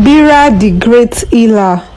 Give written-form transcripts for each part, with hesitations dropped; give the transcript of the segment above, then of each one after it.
Bira the Great Healer.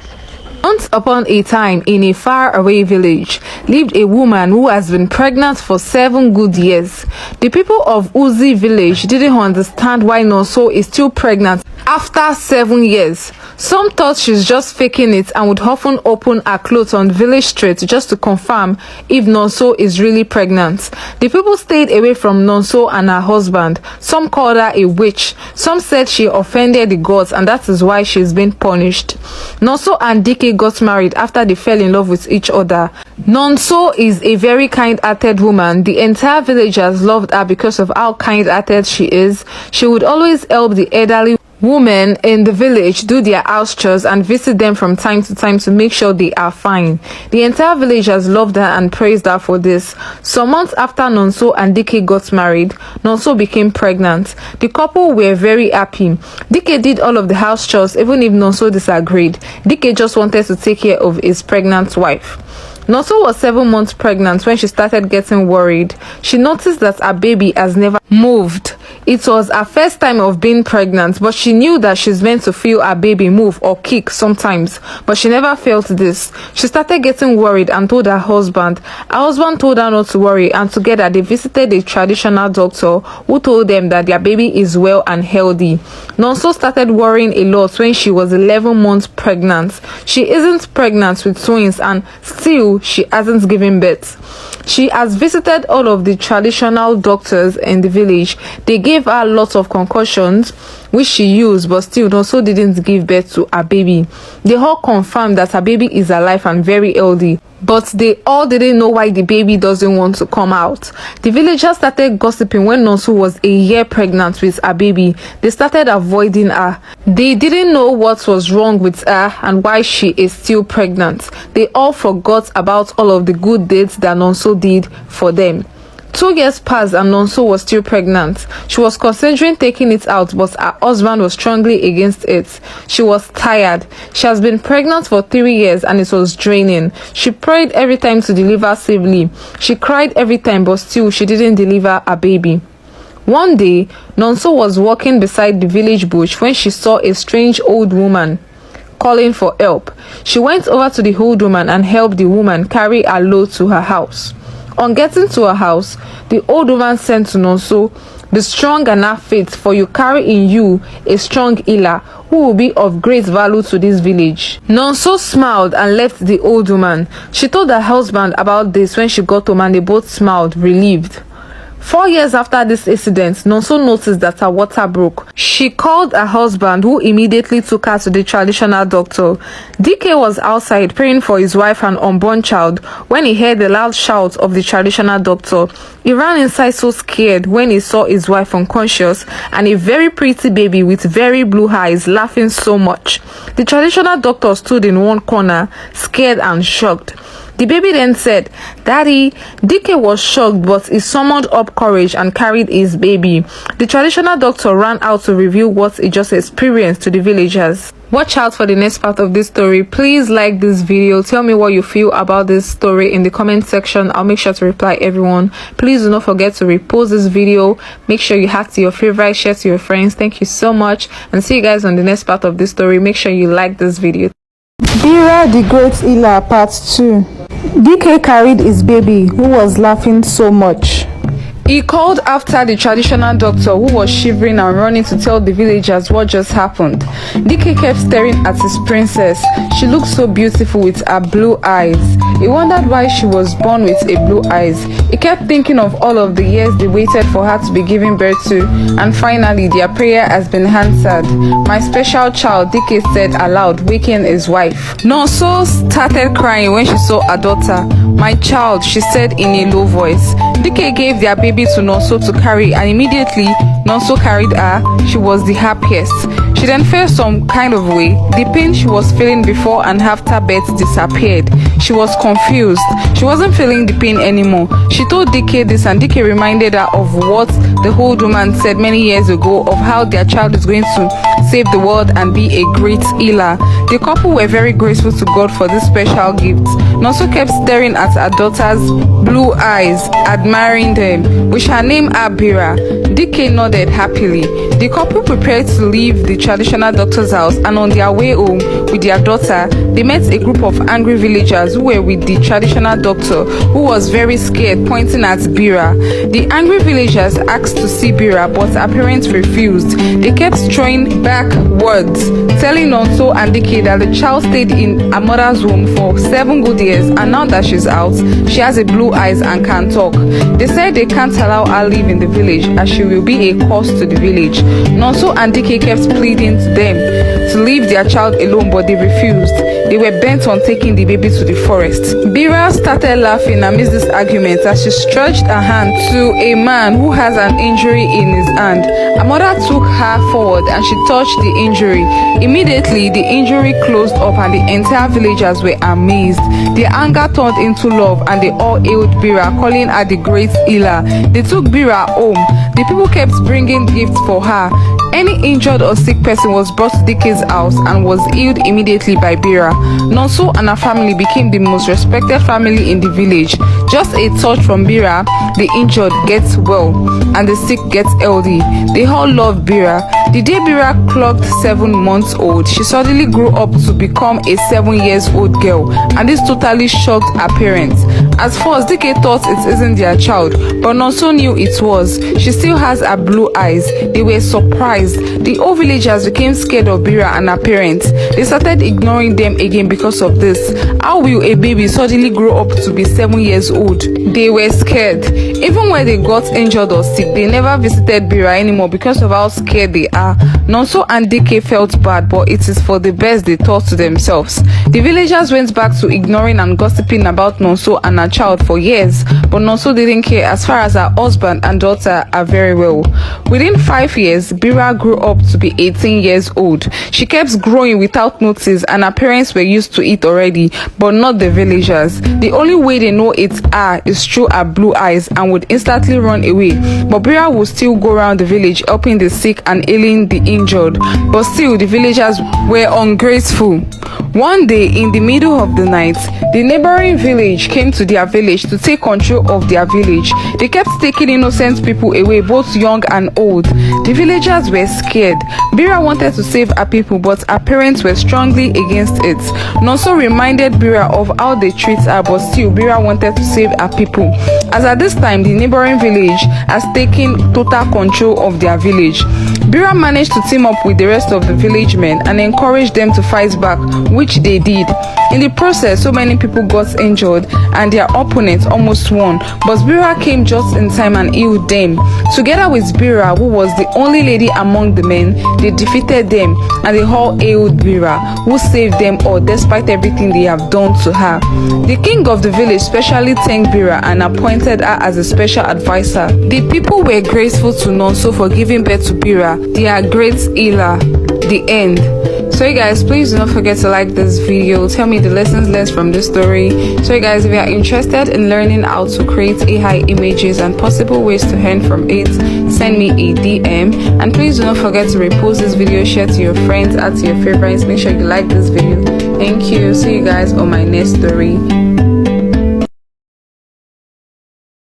Once upon a time, in a faraway village, lived a woman who has been pregnant for 7 good years. The people of Uzi village didn't understand why Nonso is still pregnant after 7 years. Some thought she's just faking it and would often open her clothes on village streets just to confirm if Nonso is really pregnant. The people stayed away from Nonso and her husband. Some called her a witch. Some said she offended the gods and that is why she's been punished. Nonso and Dike got married after they fell in love with each other. Nonso is a very kind-hearted woman. The entire villagers loved her because of how kind-hearted she is. She would always help the elderly women in the village do their house chores and visit them from time to time to make sure they are fine. The entire villagers loved her and praised her for this. Some months after Nonso and Dike got married, Nonso became pregnant. The couple were very happy. Dike did all of the house chores even if Nonso disagreed. Dike just wanted to take care of his pregnant wife. Nonso was 7 months pregnant when she started getting worried. She noticed that her baby has never moved. It was her first time of being pregnant, but she knew that she's meant to feel her baby move or kick sometimes, but she never felt this. She started getting worried and told her husband. Her husband told her not to worry, and together they visited a traditional doctor who told them that their baby is well and healthy. Nonso started worrying a lot when she was 11 months pregnant. She isn't pregnant with twins and still she hasn't given birth. She has visited all of the traditional doctors in the village. They gave her lots of concussions which she used, but still Nonso didn't give birth to her baby. They all confirmed that her baby is alive and very healthy, but they all didn't know why the baby doesn't want to come out. The villagers started gossiping when Nonso was a year pregnant with her baby. They started avoiding her. They didn't know what was wrong with her and why she is still pregnant. They all forgot about all of the good deeds that Nonso did for them. 2 years passed and Nonso was still pregnant. She was considering taking it out, but her husband was strongly against it. She was tired. She has been pregnant for 3 years and it was draining. She prayed every time to deliver safely. She cried every time, but still she didn't deliver a baby. One day, Nonso was walking beside the village bush when she saw a strange old woman calling for help. She went over to the old woman and helped the woman carry her load to her house. On getting to her house, the old woman said to Nonso, "Be strong and have faith, for you carry in you a strong healer who will be of great value to this village." Nonso smiled and left the old woman. She told her husband about this when she got home and they both smiled, relieved. 4 years after this incident, Nonso noticed that her water broke. She called her husband, who immediately took her to the traditional doctor. Dike was outside praying for his wife and unborn child when he heard the loud shout of the traditional doctor. He ran inside so scared when he saw his wife unconscious and a very pretty baby with very blue eyes laughing so much. The traditional doctor stood in one corner, scared and shocked. The baby then said, "Daddy." Dike was shocked, but he summoned up courage and carried his baby. The traditional doctor ran out to reveal what he just experienced to the villagers. Watch out for the next part of this story. Please like this video. Tell me what you feel about this story in the comment section. I'll make sure to reply everyone. Please do not forget to repost this video. Make sure you hack to your favorite, share to your friends. Thank you so much, and see you guys on the next part of this story. Make sure you like this video. Bira the Great Healer Part 2. Dike carried his baby, who was laughing so much. He called after the traditional doctor, who was shivering and running to tell the villagers what just happened. Dike kept staring at his princess. She looked so beautiful with her blue eyes. He wondered why she was born with a blue eyes. He kept thinking of all of the years they waited for her to be given birth to, and finally their prayer has been answered. "My special child," Dike said aloud, waking his wife. Nonso started crying when she saw her daughter. "My child," she said in a low voice. Dike gave their baby to Nonso to carry, and immediately Nonso carried her. She was the happiest. She then felt some kind of way. The pain she was feeling before and after birth disappeared. She was confused. She wasn't feeling the pain anymore. She told Dike this, and Dike reminded her of what the old woman said many years ago of how their child is going to save the world and be a great healer. The couple were very grateful to God for this special gift. Nonso kept staring at her daughter's blue eyes, admiring them. We shall name her Bira. DK nodded happily. The couple prepared to leave the traditional doctor's house, and on their way home with their daughter, they met a group of angry villagers who were with the traditional doctor, who was very scared, pointing at Bira. The angry villagers asked to see Bira, but her parents refused. They kept throwing back words, telling Nonso and DK that the child stayed in her mother's womb for 7 good years, and now that she's out, she has a blue eyes and can talk. They said they can't allow her live in the village as she will be a curse to the village. Nonso and DK kept pleading to them to leave their child alone, but they refused. They were bent on taking the baby to the forest. Bira started laughing amidst this argument as she stretched her hand to a man who has an injury in his hand. Her mother took her forward and she touched the injury. Immediately, the injury closed up and the entire villagers were amazed. Their anger turned into love and they all hailed Bira, calling her the great healer. They took Bira home. The people kept bringing gifts for her. Any injured or sick person was brought to DK's house and was healed immediately by Bira. Nonso and her family became the most respected family in the village. Just a touch from Bira, the injured gets well and the sick gets healthy. They all loved Bira. The day Bira clocked 7 months old, she suddenly grew up to become a 7-year-old girl, and this totally shocked her parents. At first, DK thought it isn't their child, but Nonso knew it was. She still has her blue eyes. They were surprised. The old villagers became scared of Bira and her parents. They started ignoring them again because of this. How will a baby suddenly grow up to be 7 years old? They were scared. Even when they got injured or sick, they never visited Bira anymore because of how scared they are. Nonso and DK felt bad, but it is for the best, they thought to themselves. The villagers went back to ignoring and gossiping about Nonso and her child for years, but Nonso didn't care as far as her husband and daughter are very well. Within 5 years, Bira grew up to be 18 years old. She kept growing without notice and her parents were used to it already, but not the villagers. The only way they know it's her is through her blue eyes and would instantly run away. But Bira would still go around the village helping the sick and healing the injured. But still, the villagers were ungrateful. One day, in the middle of the night, the neighboring village came to their village to take control of their village. They kept taking innocent people away, both young and old. The villagers were scared. Bira wanted to save her people, but her parents were strongly against it. Nonso reminded Bira of how they treat her, but still Bira wanted to save her people. As at this time, the neighboring village has taken total control of their village. Bira managed to team up with the rest of the village men and encourage them to fight back, which they did. In the process, so many people got injured and their opponents almost won, but Bira came just in time and healed them. Together with Bira, who was the only lady among the men, they defeated them and they all hailed Bira, who saved them all despite everything they have done to her. The king of the village specially thanked Bira and appointed her as a special advisor. The people were grateful to Nonso for giving birth to Bira, their great healer. The end. So you guys, please do not forget to like this video. Tell me the lessons learned from this story. So you guys, if you are interested in learning how to create AI images and possible ways to earn from it, send me a DM. And please do not forget to repost this video, share to your friends, add to your favorites. Make sure you like this video. Thank you. See you guys on my next story.